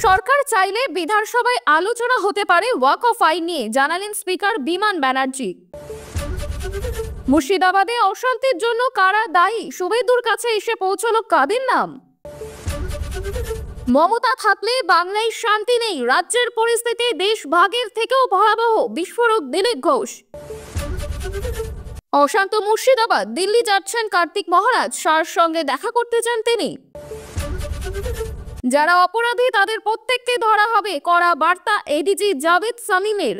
সরকার চাইলে বিধানসভায় আলোচনা হতে পারে ওয়াকফ আইন নিয়ে জানালেন স্পিকার বিমান ব্যানার্জি। মুর্শিদাবাদে অশান্তির জন্য কারা দায়ী, শুভেন্দুর কাছে এসে পৌঁছলো কাদের নাম? মমতা থাকলে বাংলায় শান্তি নেই, রাজ্যের পরিস্থিতি দেশ ভাগের থেকেও ভয়াবহ, বিস্ফোরক দিলীপ ঘোষ। অশান্ত মুর্শিদাবাদ, দিল্লি যাচ্ছেন কার্তিক মহারাজ, শাহর সঙ্গে দেখা করতে চান তিনি। যারা অপরাধী তাদের প্রত্যেককে ধরা হবে, কড়া বার্তা এডিজি জাভেদ শামীমের।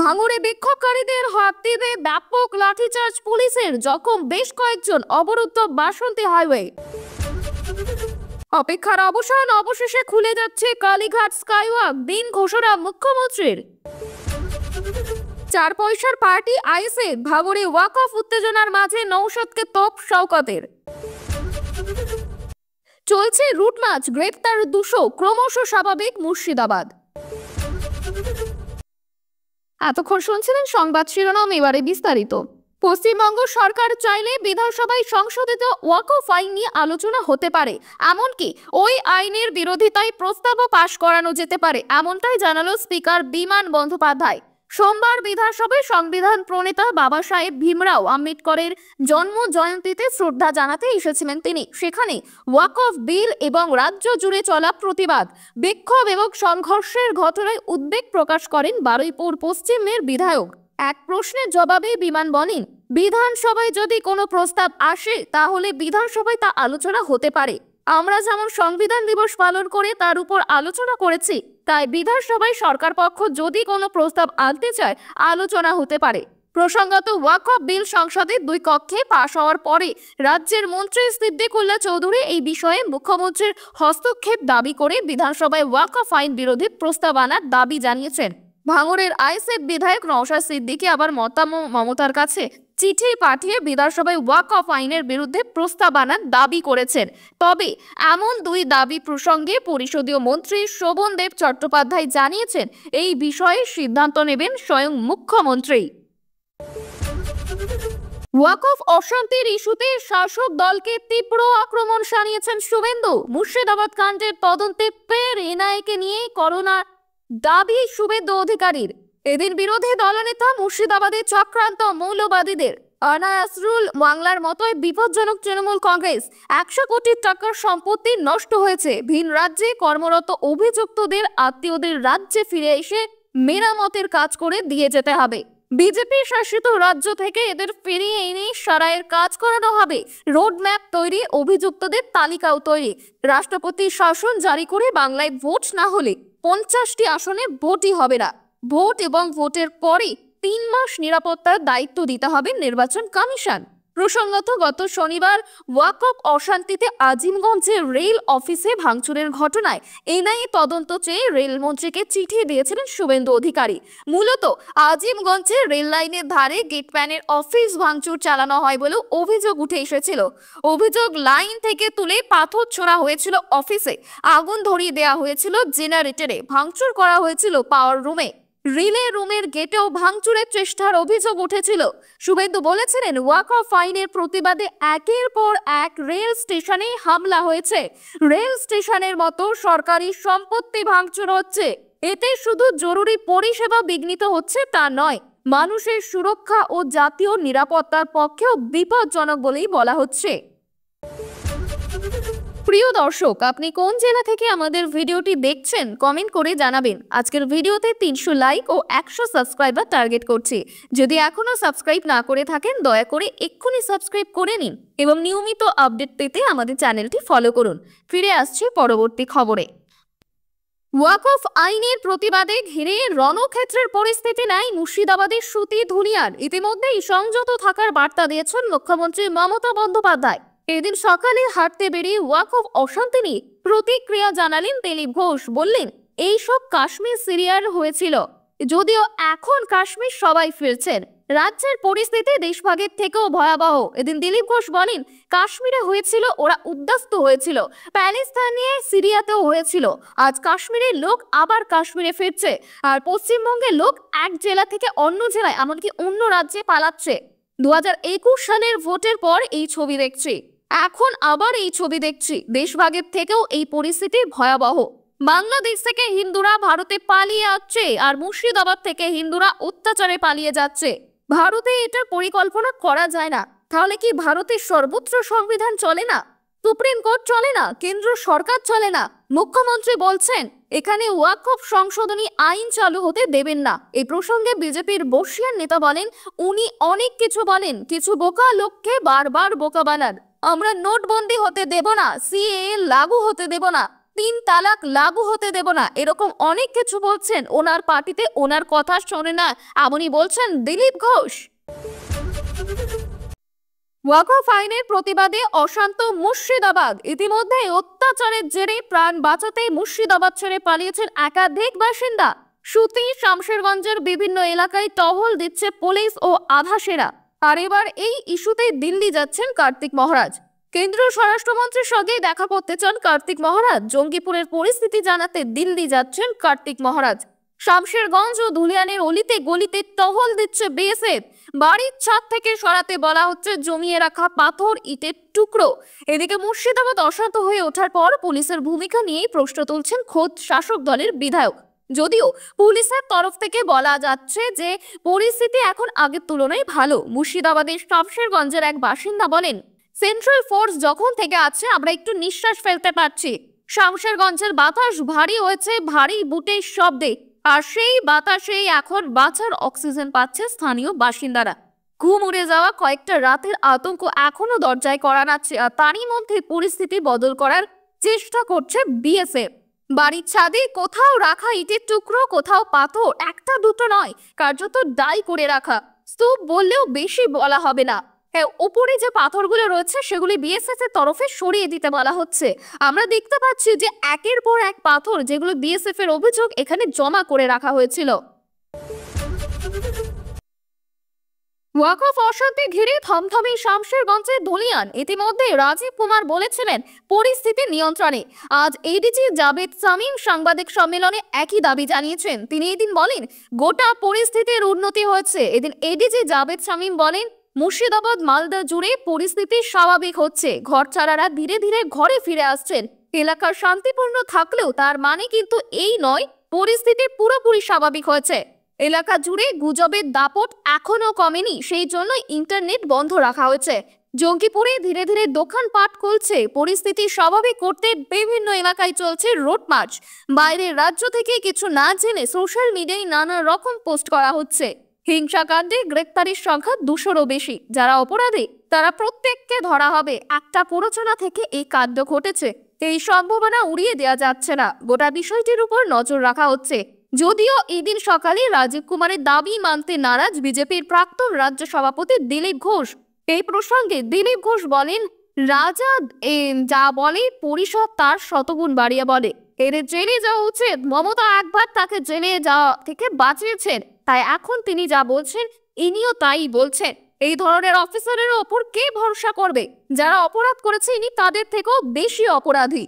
ভাঙড়ে বিক্ষোভকারীদের হাতে ব্যাপক লাঠিচার্জ পুলিশের, জখম বেশ কয়েকজন, অবরুদ্ধ বাসন্তী হাইওয়ে। অপেক্ষার অবসান, অবশেষে খুলে যাচ্ছে কালীঘাট স্কাইওয়াক, দিন ঘোষণা মুখ্যমন্ত্রীর। 4 পয়সার পার্টি আইএসএ, ভাঙড়ে ওয়াকফ উত্তেজনার মাঝে নৌশদকে তোপ শওকতের। চলছে রুট মার্চ, গ্রেপ্তার 200, ক্রমশ স্বাভাবিক মুর্শিদাবাদ। এতক্ষণ শুনছিলেন সংবাদ শিরোনাম, এবারে বিস্তারিত। পশ্চিমবঙ্গ সরকার চাইলে বিধানসভায় সংশোধিত ওয়াকফ আইন নিয়ে আলোচনা হতে পারে, এমনকি ওই আইনের বিরোধিতায় প্রস্তাবও পাশ করানো যেতে পারে, এমনটাই জানালো স্পিকার বিমান বন্দ্যোপাধ্যায়। সোমবার বিধানসভায় সংবিধান প্রণেতা বাবা সাহেব ভীমরাও আম্বেদকরের জন্ম জয়ন্তীতে শ্রদ্ধা জানাতে এসেছিলেন তিনি। সেখানে ওয়াকফ বিল এবং রাজ্য জুড়ে চলা প্রতিবাদ, বিক্ষোভ এবং সংঘর্ষের ঘটনায় উদ্বেগ প্রকাশ করেন বারুইপুর পশ্চিমের বিধায়ক। এক প্রশ্নের জবাবে বিমান বলেন, বিধানসভায় যদি কোনো প্রস্তাব আসে তাহলে বিধানসভায় তা আলোচনা হতে পারে। আমরা যেমন সংবিধান দিবস পালন করে তার উপর আলোচনা করেছি, তাই বিধানসভায় সরকার পক্ষ যদি কোনো প্রস্তাব আনতে চায় আলোচনা হতে পারে। প্রসঙ্গত ওয়াকফ বিল সংসদে 2 কক্ষে পাশ হওয়ার পরে রাজ্যের মন্ত্রী সিদ্দিকুল্লাহ চৌধুরী এই বিষয়ে মুখ্যমন্ত্রীর হস্তক্ষেপ দাবি করে বিধানসভায় ওয়াকফ আইন বিরোধী প্রস্তাব আনার দাবি জানিয়েছেন। ভাঙড়ের আইএসএফ বিধায়ক নওশাদ সিদ্দিকী আবার মমতার কাছে চিঠি পাঠিয়ে বিধানসভায় ওয়াকফ আইনের বিরুদ্ধে প্রস্তাব আনার দাবি করেছেন। তবে এমন 2 দাবি প্রসঙ্গে পরিষদীয় মন্ত্রী শোভনদেব চট্টোপাধ্যায় জানিয়েছেন এই বিষয়ে সিদ্ধান্ত নেবেন স্বয়ং মুখ্যমন্ত্রী। ওয়াকফ অশান্তির ইস্যুতে শাসক দলকে তীব্র আক্রমণ শানিয়েছেন শুভেন্দু। মুর্শিদাবাদ কাণ্ডের তদন্তে ফের এনআইকে নিয়ে করোনা দাবি শুভেন্দু অধিকারীর। এদিন বিরোধী দলনেতা মুর্শিদাবাদের চক্রান্ত মৌলবাদীদের, আনায়াসরুল বাংলার মতোই বিপজ্জনক তৃণমূল কংগ্রেস। 100 কোটি টাকার সম্পত্তি নষ্ট হয়েছে, ভিন রাজ্যে কর্মরত অভিযুক্তদের আত্মীয়দের রাজ্যে ফিরে এসে মেরামতের কাজ করে দিয়ে যেতে হবে। বিজেপি শাসিত রাজ্য থেকে এদের ফিরিয়ে এনে সারাইয়ের কাজ করানো হবে। রোড ম্যাপ তৈরি, অভিযুক্তদের তালিকাও তৈরি। রাষ্ট্রপতি শাসন জারি করে বাংলায় ভোট না হলে 50টি আসনে ভোটই হবে না। ভোট এবং ভোটের পরে 3 মাস নিরাপত্তার দায়িত্ব দিতে হবে নির্বাচন কমিশন। প্রসঙ্গত গত শনিবার ওয়াকফ অশান্তিতে আজিমগঞ্জের রেল অফিসে ভাঙচুরের ঘটনায় এনআইএ তদন্ত চেয়ে রেলমন্ত্রীকে চিঠি দিয়েছিলেন শুভেন্দু অধিকারী। মূলত আজিমগঞ্জের রেল লাইনের ধারে গেটম্যানের অফিস ভাঙচুর চালানো হয় বলেও অভিযোগ উঠে এসেছিল। অভিযোগ, লাইন থেকে তুলে পাথর ছোড়া হয়েছিল অফিসে, আগুন ধরিয়ে দেওয়া হয়েছিল জেনারেটরে, ভাঙচুর করা হয়েছিল পাওয়ার রুমে, রিলে রুমের গেটেও ভাঙচুরের চেষ্টার অভিযোগ উঠেছিল। শুভেন্দু বলেছিলেন ওয়াকফ আইনের প্রতিবাদে একের পর এক রেল স্টেশনে হামলা হয়েছে। রেল স্টেশনের মতো সরকারি সম্পত্তি ভাঙচুর হচ্ছে। এতে শুধু জরুরি পরিষেবা বিঘ্নিত হচ্ছে তা নয়, মানুষের সুরক্ষা ও জাতীয় নিরাপত্তার পক্ষেও বিপজ্জনক বলেই বলা হচ্ছে। প্রিয় দর্শক, আপনি কোন জেলা থেকে আমাদের ভিডিওটি দেখছেন কমেন্ট করে জানাবেন। আজকের ভিডিওতে 300 লাইক ও 100 সাবস্ক্রাইবার টার্গেট করছি। যদি এখনো সাবস্ক্রাইব না করে থাকেন দয়া করে এক্ষুনি সাবস্ক্রাইব করে নিন এবং নিয়মিত আপডেট পেতে আমাদের চ্যানেলটি ফলো করুন। ফিরে আসছি পরবর্তী খবরে। ওয়াকফ আইনের প্রতিবাদে ঘিরে রণক্ষেত্রের পরিস্থিতি নাই মুর্শিদাবাদের সুতি ধুলিয়ার। ইতিমধ্যেই সংযত থাকার বার্তা দিয়েছেন মুখ্যমন্ত্রী মমতা বন্দ্যোপাধ্যায়। এদিন সকালে হাঁটতে বেরিয়ে ওয়াকফ অশান্তি নিয়ে প্রতিক্রিয়া জানালেন দিলীপ ঘোষ। বললেন, এইসব কাশ্মীর সিরিয়ার হয়েছিল, যদিও এখন কাশ্মীর সবাই ফিরছেন। রাজ্যের পরিস্থিতি দেশভাগের থেকেও ভয়াবহ। এদিন দিলীপ ঘোষ বলেন, কাশ্মীরে হয়েছিল, ওরা উদ্বাস্ত হয়েছিল, প্যালেস্তাইনে সিরিয়াতেও হয়েছিল। আজ কাশ্মীরের লোক আবার কাশ্মীরে ফিরছে, আর পশ্চিমবঙ্গের লোক এক জেলা থেকে অন্য জেলায়, এমনকি অন্য রাজ্যে পালাচ্ছে। 2021 সালের ভোটের পর এই ছবি দেখছি। এখন আবার এই ছবি দেখছি। দেশভাগের থেকেও এই পরিস্থিতি ভয়াবহ। বাংলাদেশ থেকে হিন্দুরা ভারতে পালিয়ে আসছে, আর মুর্শিদাবাদ থেকে হিন্দুরা অত্যাচারে পালিয়ে যাচ্ছে। ভারতে এটার পরিকল্পনা করা যায় না। তাহলে কি ভারতের সর্বোচ্চ সংবিধান চলে না? সুপ্রিম কোর্ট চলে না? কেন্দ্র সরকার চলে না? মুখ্যমন্ত্রী বলছেন এখানে ওয়াকফ সংশোধনী আইন চালু হতে দেবেন না। এই প্রসঙ্গে বিজেপির বর্ষিয়ান নেতা বলেন, উনি অনেক কিছু বলেন, কিছু বোকা লোককে বারবার বোকা বানান। আমরা নোটবন্দি হতে দেব না, সিএএ লাগু হতে দেব না, 3 তালাক লাগু হতে দেব না, এরকম অনেক কিছু বলছেন। ওনার পার্টিতে ওনার কথা শোনে না, এমনই বলছেন দিলীপ ঘোষ। ওয়াকফ আইনের প্রতিবাদে অশান্ত মুর্শিদাবাদ। ইতিমধ্যে অত্যাচারের জেরে প্রাণ বাঁচাতে মুর্শিদাবাদ ছেড়ে পালিয়েছেন একাধিক বাসিন্দা। সুতি, শামশেরগঞ্জের বিভিন্ন এলাকায় টহল দিচ্ছে পুলিশ ও আধাসেরা। আর এবার এই ইস্যুতে দিল্লি যাচ্ছেন কার্তিক মহারাজ। কেন্দ্রীয় স্বরাষ্ট্রমন্ত্রীর সঙ্গে দেখা করতে চান কার্তিক মহারাজ। জঙ্গিপুরের পরিস্থিতি জানাতে দিল্লি যাচ্ছেন কার্তিক মহারাজ। শামশেরগঞ্জ ও ধুলিয়ানের অলিতে গলিতে টহল দিচ্ছে বিএসএফ। বাড়ির ছাদ থেকে সরাতে বলা হচ্ছে জমিয়ে রাখা পাথর, ইটের টুকরো। এদিকে মুর্শিদাবাদ অশান্ত হয়ে ওঠার পর পুলিশের ভূমিকা নিয়েই প্রশ্ন তুলছেন খোদ শাসক দলের বিধায়ক। যদিও পুলিশের তরফ থেকে বলা যাচ্ছে যে পরিস্থিতি এখন আগের তুলনায় ভালো। মুর্শিদাবাদের শামশেরগঞ্জের এক বাসিন্দা বলেন, সেন্ট্রাল ফোর্স যখন থেকে আছে আমরা একটু নিঃশ্বাস ফেলতে পারছি। শামশেরগঞ্জের বাতাস ভারী হয়েছে ভারী বুটের শব্দে, আর সেই বাতাসেই এখন বাঁচার অক্সিজেন পাচ্ছে স্থানীয় বাসিন্দারা। ঘুম উড়ে যাওয়া কয়েকটা রাতের আতঙ্ক এখনো দরজায় কড়া নাড়ছে, আর তারই মধ্যে পরিস্থিতি বদল করার চেষ্টা করছে বিএসএফ। বাড়ির ছাদে কোথাও রাখা ইটের টুকরো, কোথাও পাথর, একটা দুটো নয়, কার্যত ডাই করে রাখা। স্তূপ বললেও বেশি বলা হবে না। হ্যাঁ, উপরে যে পাথরগুলো রয়েছে সেগুলি বিএসএফ এর তরফে সরিয়ে দিতে বলা হচ্ছে। আমরা দেখতে পাচ্ছি যে একের পর এক পাথর, যেগুলো বিএসএফ এর অভিযোগ এখানে জমা করে রাখা হয়েছিল। ওয়াকফ অশান্তি ঘিরে থমথমে শামশেরগঞ্জের ধুলিয়ান। ইতিমধ্যে রাজীব কুমার বলেছিলেন পরিস্থিতি নিয়ন্ত্রণে। আজ এডিজি জাভেদ শামীম সাংবাদিক সম্মেলনে একই দাবি জানিয়েছেন। তিনি এদিন বলেন গোটা পরিস্থিতির উন্নতি হয়েছে। এদিন এডিজি জাভেদ শামীম বলেন মুর্শিদাবাদ মালদা জুড়ে পরিস্থিতি স্বাভাবিক হচ্ছে। ঘর ছাড়ারা ধীরে ধীরে ঘরে ফিরে আসছেন। এলাকা শান্তিপূর্ণ থাকলেও তার মানে কিন্তু এই নয় পরিস্থিতি পুরোপুরি স্বাভাবিক হয়েছে। এলাকা জুড়ে গুজবের দাপট এখনো কমেনি, সেই জন্য ইন্টারনেট বন্ধ রাখা হয়েছে। জঙ্গিপুরে ধীরে ধীরে দোকানপাট খুলছে। পরিস্থিতি স্বাভাবিক করতে বিভিন্ন এলাকায় চলছে রোড মার্চ। বাইরের রাজ্য থেকে কিছু না জেনে সোশ্যাল মিডিয়ায় নানা রকম পোস্ট করা হচ্ছে। হিংসাকাণ্ডে গ্রেপ্তারির সংখ্যা 200-রও বেশি। যারা অপরাধী তারা প্রত্যেককে ধরা হবে। একটা প্ররোচনা থেকে এই কাণ্ড ঘটেছে, এই সম্ভাবনা উড়িয়ে দেওয়া যাচ্ছে না। গোটা বিষয়টির উপর নজর রাখা হচ্ছে। যদিও এদিন সকালে রাজীব কুমারের দাবি মানতে নারাজ বিজেপির প্রাক্তন রাজ্য সভাপতি দিলীপ ঘোষ। এই প্রসঙ্গে দিলীপ ঘোষ বলেন, রাজা যা বলে পরিষদ তার শতগুণ বাড়িয়ে বলে। এদের জেলে যাওয়া উচিত। মমতা একবার তাকে জেলে যাওয়া থেকে বাঁচিয়েছেন, তাই এখন তিনি যা বলছেন ইনিও তাই বলছেন। এই ধরনের অফিসারের ওপর কে ভরসা করবে? যারা অপরাধ করেছে ইনি তাদের থেকেও বেশি অপরাধী।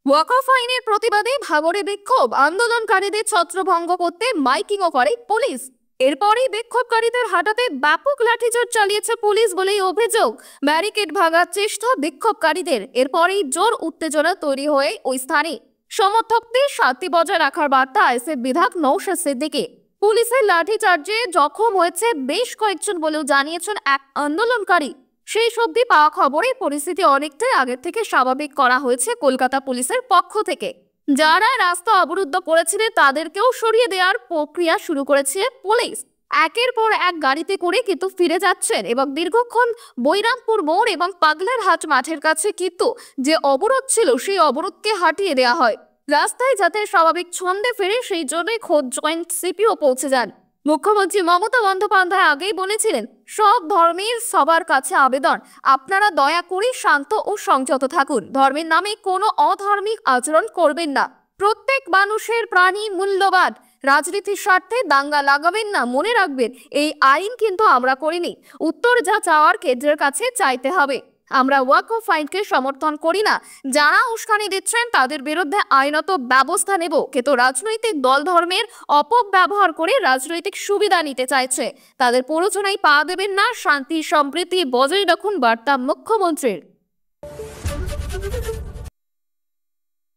ওয়াকফ আইনের প্রতিবাদে ভাঙড়ে বিক্ষোভ। আন্দোলনকারীদের ছত্রভঙ্গ করতে মাইকিংও করে পুলিশ। এরপরই বিক্ষোভকারীদের হাঁটাতে ব্যাপক লাঠিচার্জ চালিয়েছে পুলিশ বলেই অভিযোগ। ব্যারিকেড ভাঙার চেষ্টা বিক্ষোভকারীদের। এরপরই জোর উত্তেজনা তৈরি হয়ে ওই স্থানে সমর্থকদের শান্তি বজায় রাখার বার্তা আইএসএফ বিধায়ক নওশাদ সিদ্দিকী। পুলিশের লাঠিচার্জে জখম হয়েছে বেশ কয়েকজন বলেও জানিয়েছেন এক আন্দোলনকারী। সেই সবদি পাওয়া খবরে পরিস্থিতি অনেকটাই আগের থেকে স্বাভাবিক করা হয়েছে কলকাতা পুলিশের পক্ষ থেকে। যারা রাস্তা অবরুদ্ধ করেছিলেন তাদেরকেও সরিয়ে দেওয়ার প্রক্রিয়া শুরু করেছে পুলিশ। একের পর এক গাড়িতে করে কিন্তু ফিরে যাচ্ছেন এবং দীর্ঘক্ষণ বৈরামপুর মোড় এবং পাগলার হাট মাঠের কাছে কিন্তু যে অবরোধ ছিল সেই অবরোধকে হটিয়ে দেওয়া হয়। রাস্তায় যাতে স্বাভাবিক ছন্দে ফেরে সেই জন্যই খোদ জয়েন্ট সিপিও পৌঁছে যান। মুখ্যমন্ত্রী মমতা বন্দ্যোপাধ্যায় আগেই বলেছিলেন সব ধর্মের সবার কাছে আবেদন, আপনারা দয়া করে শান্ত ও সংযত থাকুন। ধর্মের নামে কোনো অধার্মিক আচরণ করবেন না। প্রত্যেক মানুষের প্রাণী মূল্যবান। রাজনীতির স্বার্থে দাঙ্গা লাগাবেন না। মনে রাখবেন এই আইন কিন্তু আমরা করিনি। উত্তর যা চাওয়ার কেন্দ্রের কাছে চাইতে হবে। আমরা ওয়াকফ আইনকে সমর্থন করি না। যারা উস্কানি দিচ্ছেন তাদের বিরুদ্ধে আইনত ব্যবস্থা নেব। কিন্তু রাজনৈতিক দল ধর্মের অপব্যবহার করে রাজনৈতিক সুবিধা নিতে চাইছে, তাদের প্ররোচনায় পা দেবেন না। শান্তি সম্প্রীতি বজায় রাখুন বার্তা মুখ্যমন্ত্রীর।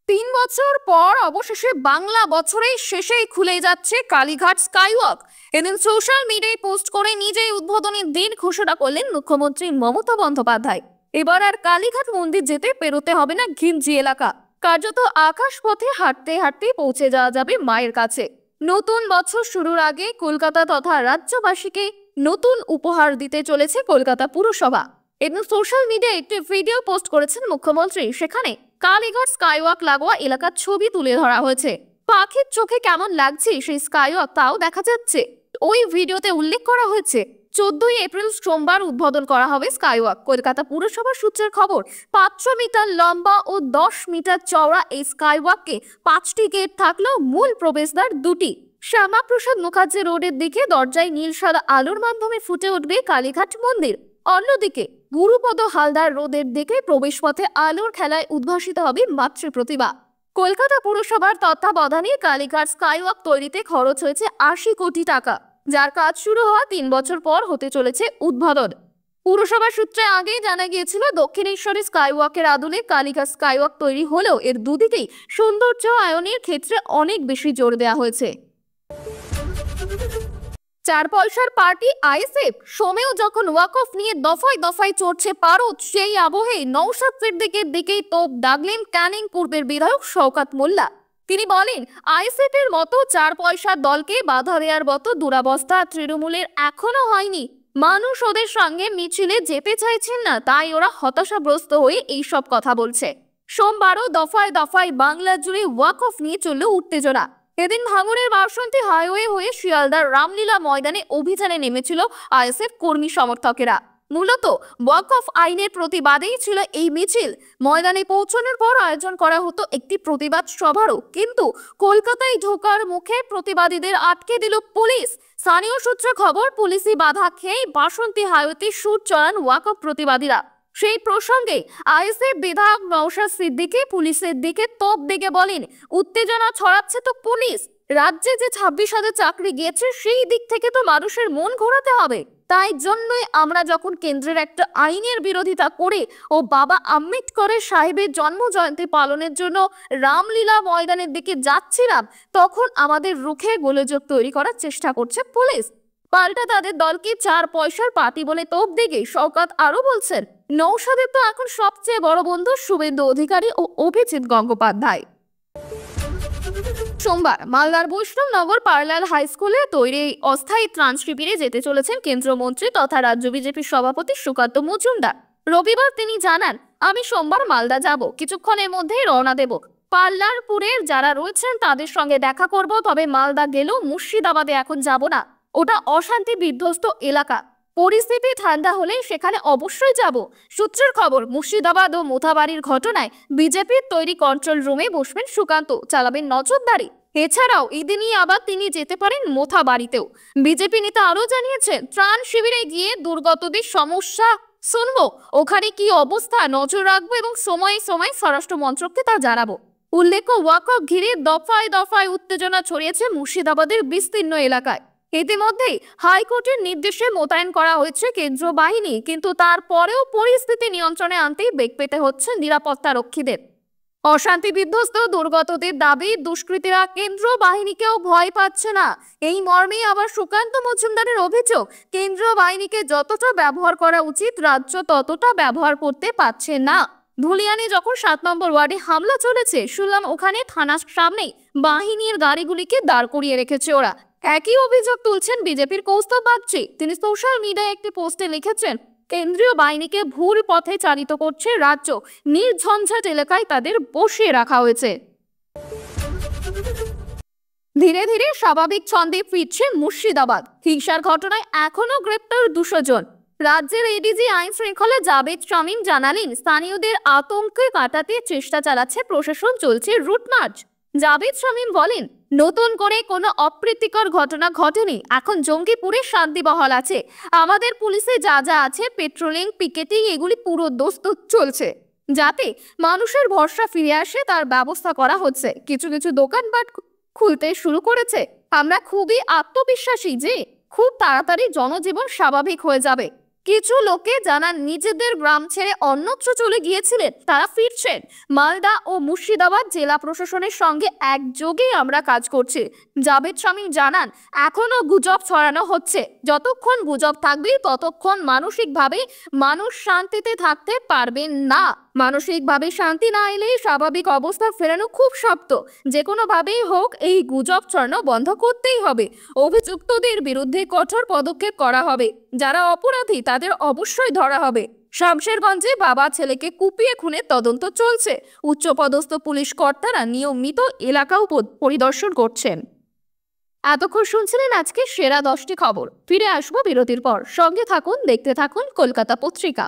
৩ বছর পর অবশেষে বাংলা বছরের শেষেই খুলে যাচ্ছে কালীঘাট স্কাইওয়াক। এদিন সোশ্যাল মিডিয়ায় পোস্ট করে নিজেই উদ্বোধনের দিন ঘোষণা করলেন মুখ্যমন্ত্রী মমতা বন্দ্যোপাধ্যায়। এবার আর কালীঘাট মন্দির যেতে পেরোতে হবে না ঘিঞ্জি এলাকা, কার্যত আকাশ পথে হাঁটতে হাঁটতে পৌঁছে যাওয়া যাবে মায়ের কাছে। নতুন বছর শুরুর আগে কলকাতা তথা রাজ্যবাসীকে নতুন উপহার দিতে চলেছে কলকাতা পুরসভা। এদিন সোশ্যাল মিডিয়ায় একটি ভিডিও পোস্ট করেছেন মুখ্যমন্ত্রী। সেখানে কালীঘাট স্কাইওয়াক লাগোয়া এলাকার ছবি তুলে ধরা হয়েছে। পাখির চোখে কেমন লাগছে সেই স্কাইওয়াক তাও দেখা যাচ্ছে। ওই ভিডিওতে উল্লেখ করা হয়েছে 14ই এপ্রিল সোমবার উদ্বোধন করা হবে স্কাইওয়াক। কলকাতা পুরসভার সূত্রের খবর, 500 মিটার লম্বা ও 10 মিটার চওড়া এই স্কাইওয়াককে 5টি গেট থাকলেও মূল প্রবেশদ্বার 2টি। শ্যামাপ্রসাদ মুখার্জি রোডের দিকে দরজায় নীল সাদা আলোর মাধ্যমে ফুটে উঠবে কালীঘাট মন্দির। অন্যদিকে গুরুপদ হালদার রোডের দিকে প্রবেশপথে আলোর খেলায় উদ্ভাসিত হবে মাতৃ প্রতিমা। কলকাতা পুরসভার তত্ত্বাবধানে কালীঘাট স্কাইওয়াক তৈরিতে খরচ হয়েছে 80 কোটি টাকা, যার কাজ শুরু হওয়া 3 বছর পর হতে চলেছে উদ্বোধন। পুরসভা সূত্রে আগেই জানা গিয়েছিল দক্ষিণেশ্বরী স্কাইওয়াকের আদলে কালীঘাট স্কাইওয়াক তৈরি হলেও এর দুদিকেই সৌন্দর্য আয়নের ক্ষেত্রে অনেক বেশি জোর দেওয়া হয়েছে। 4 পয়সার পার্টি আইএসএফ সোমেও যখন ওয়াকফ নিয়ে দফায় দফায় চড়ছে পারদ, সেই আবহে নওশাদ সিদ্দিকের দিকেই তোপ দাগলেন ক্যানিং পূর্বের বিধায়ক শওকত মোল্লা। তিনি বলেন, আইএসএফ এর মতো 4 পয়সার দলকে বাধা দেওয়ার মতো দুরাবস্থা তৃণমূলের এখনো হয়নি। মানুষ ওদের সঙ্গে মিছিলে যেতে চাইছেন না, তাই ওরা হতাশাগ্রস্ত হয়ে এইসব কথা বলছে। সোমবারও দফায় দফায় বাংলা জুড়ে ওয়াকফ নিয়ে চলল উত্তেজনা। এদিন ভাঙড়ের বাসন্তী হাইওয়ে হয়ে শিয়ালদার রামলীলা ময়দানে অভিযানে নেমেছিল আইএসএফ কর্মী সমর্থকেরা। মূলত ওয়াকফ আইনের প্রতিবাদেই ছিল এই মিছিল। ময়দানে পৌঁছানোর পর আয়োজন করা হতো একটি প্রতিবাদ সভারও, কিন্তু কলকাতায় ঢোকার মুখে প্রতিবাদীদের আটকে দিল পুলিশ। স্থানীয় সূত্রে খবর, পুলিশি বাধা খেয়ে বাসন্তী হাইওয়েতে শুট চড়ান ওয়াকফ প্রতিবাদীরা। সেই প্রসঙ্গে আইএসএফ বিধায়ক নওশাদ সিদ্দিকী পুলিশের দিকে তোপ দেখে বলেন, উত্তেজনা ছড়াচ্ছে তো পুলিশ। রাজ্যে যে 26,000 চাকরি গিয়েছে সেই দিক থেকে তো মানুষের মন ঘোরাতে হবে। তাই জন্যই আমরা যখন কেন্দ্রের একটা আইনের বিরোধিতা করে ও বাবা আম্বেদকরের সাহেবের জন্ম জয়ন্তী পালনের জন্য রামলীলা ময়দানের দিকে যাচ্ছিলাম, তখন আমাদের রুখে গোলযোগ তৈরি করার চেষ্টা করছে পুলিশ। পাল্টা তাদের দলকে 4 পয়সার পার্টি বলে তোপ দিকে শওকত আরো বলছেন, নওশাদের তো এখন সবচেয়ে বড় বন্ধু শুভেন্দু অধিকারী ও অভিজিৎ গঙ্গোপাধ্যায়। সোমবার মালদার বৈষ্ণবনগর পার্লার হাই স্কুলে তৈরি অস্থায়ী ত্রাণ শিবিরে যেতে চলেছেন কেন্দ্রীয় মন্ত্রী তথা রাজ্য বিজেপির সভাপতি সুকান্ত মজুমদার। রবিবার তিনি জানান, আমি সোমবার মালদা যাব, কিছুক্ষণের মধ্যেই রওনা দেব। পার্লারপুরের যারা রয়েছেন তাদের সঙ্গে দেখা করব, তবে মালদা গেলেও মুর্শিদাবাদে এখন যাব না, ওটা অশান্তি বিধ্বস্ত এলাকা। পরিস্থিতি ঠান্ডা হলে সেখানে অবশ্যই যাব। সূত্রের খবর, মুর্শিদাবাদ ও মোথাবাড়ির ঘটনায় বিজেপির তৈরি কন্ট্রোল রুমে বসবেন সুকান্ত, চালাবেন নজরদারি। এছাড়াও এদিনই আবার তিনি যেতে পারেন মোথাবাড়িতেও। বিজেপি নেতা আরো জানিয়েছেন, ত্রাণ শিবিরে গিয়ে দুর্গতদের সমস্যা শুনবো, ওখানে কি অবস্থা নজর রাখবো এবং সময়ে সময়ে স্বরাষ্ট্র মন্ত্রককে তা জানাবো। উল্লেখ্য, ওয়াকফ ঘিরে দফায় দফায় উত্তেজনা ছড়িয়েছে মুর্শিদাবাদের বিস্তীর্ণ এলাকায়। ইতিমধ্যেই হাইকোর্টের নির্দেশে মোতায়েন করা হয়েছে কেন্দ্রীয় বাহিনী, কিন্তু তারপরেও পরিস্থিতি নিয়ন্ত্রণে আনতেই বেগ পেতে হচ্ছে নিরাপত্তা রক্ষীদের। অশান্তি বিধ্বস্ত দুর্গতদের দাবি, দুষ্কৃতীরা কেন্দ্রীয় বাহিনীকেও ভয় পাচ্ছে না। এই মর্মে আবার সুকান্ত মজুমদারের অভিযোগ, কেন্দ্রীয় বাহিনীকে যতটা ব্যবহার করা উচিত রাজ্য ততটা ব্যবহার করতে পারছে না। ধুলিয়ানে যখন 7 নম্বর ওয়ার্ডে হামলা চলেছে, শুনলাম ওখানে থানার সামনেই বাহিনীর গাড়িগুলিকে দাঁড় করিয়ে রেখেছে ওরা। একই অভিযোগ তুলছেন বিজেপির কৌস্তব বাগচি। তিনি সোশ্যাল মিডিয়ায় একটি পোস্টে লিখেছেন, কেন্দ্রীয় বাহিনীকে ভুল পথে চালিত করছে রাজ্য, নির্ঝঞ্ঝাট এলাকায় তাদের বসিয়ে রাখা হয়েছে। ধীরে ধীরে স্বাভাবিক ছন্দে ফিরছে মুর্শিদাবাদ। হিংসার ঘটনায় এখনো গ্রেপ্তার 200 জন। রাজ্যের এডিজি আইন শৃঙ্খলা জাভেদ শামীম জানালেন, স্থানীয়দের আতঙ্কে কাটাতে চেষ্টা চালাচ্ছে প্রশাসন, চলছে রুট মার্চ। জাভেদ শামীম বলেন, নতুন করে কোনো অপ্রীতিকর ঘটনা ঘটেনি। এখন জঙ্গিপুরে শান্তি বহাল আছে। আমাদের পুলিশে যা যা আছে, পেট্রোলিং, পিকেটিং, এগুলি পুরো দস্তুর চলছে, যাতে মানুষের ভরসা ফিরে আসে তার ব্যবস্থা করা হচ্ছে। কিছু কিছু দোকানপাট খুলতে শুরু করেছে। আমরা খুবই আত্মবিশ্বাসী যে খুব তাড়াতাড়ি জনজীবন স্বাভাবিক হয়ে যাবে। কিছু লোকে জানান নিজেদের গ্রাম ছেড়ে অন্যত্র চলে গিয়েছিলেন, তারা ফিরছেন। মালদা ও মুর্শিদাবাদ জেলা প্রশাসনের সঙ্গে একযোগে আমরা কাজ করছি। জাভেদ শামীম জানান, এখনো গুজব ছড়ানো হচ্ছে। যতক্ষণ গুজব থাকবে ততক্ষণ মানসিকভাবে মানুষ শান্তিতে থাকতে পারবেন না। মানসিকভাবে শান্তি না এলে স্বাভাবিক অবস্থা ফেরানো খুব শক্ত। যে কোনো ভাবেই হোক এই গুজব ছড়ানো বন্ধ করতেই হবে। অভিযুক্তদের বিরুদ্ধে কঠোর পদক্ষেপ করা হবে। যারা অপরাধী তাদের অবশ্যই ধরা হবে। শামশেরগঞ্জে বাবা ছেলেকে কুপিয়ে খুনের তদন্ত চলছে। উচ্চপদস্থ পুলিশ কর্তারা নিয়মিত এলাকাও পরিদর্শন করছেন। এতক্ষণ শুনছিলেন আজকে সেরা 10টি খবর। ফিরে আসবো বিরতির পর। সঙ্গে থাকুন, দেখতে থাকুন কলকাতা পত্রিকা।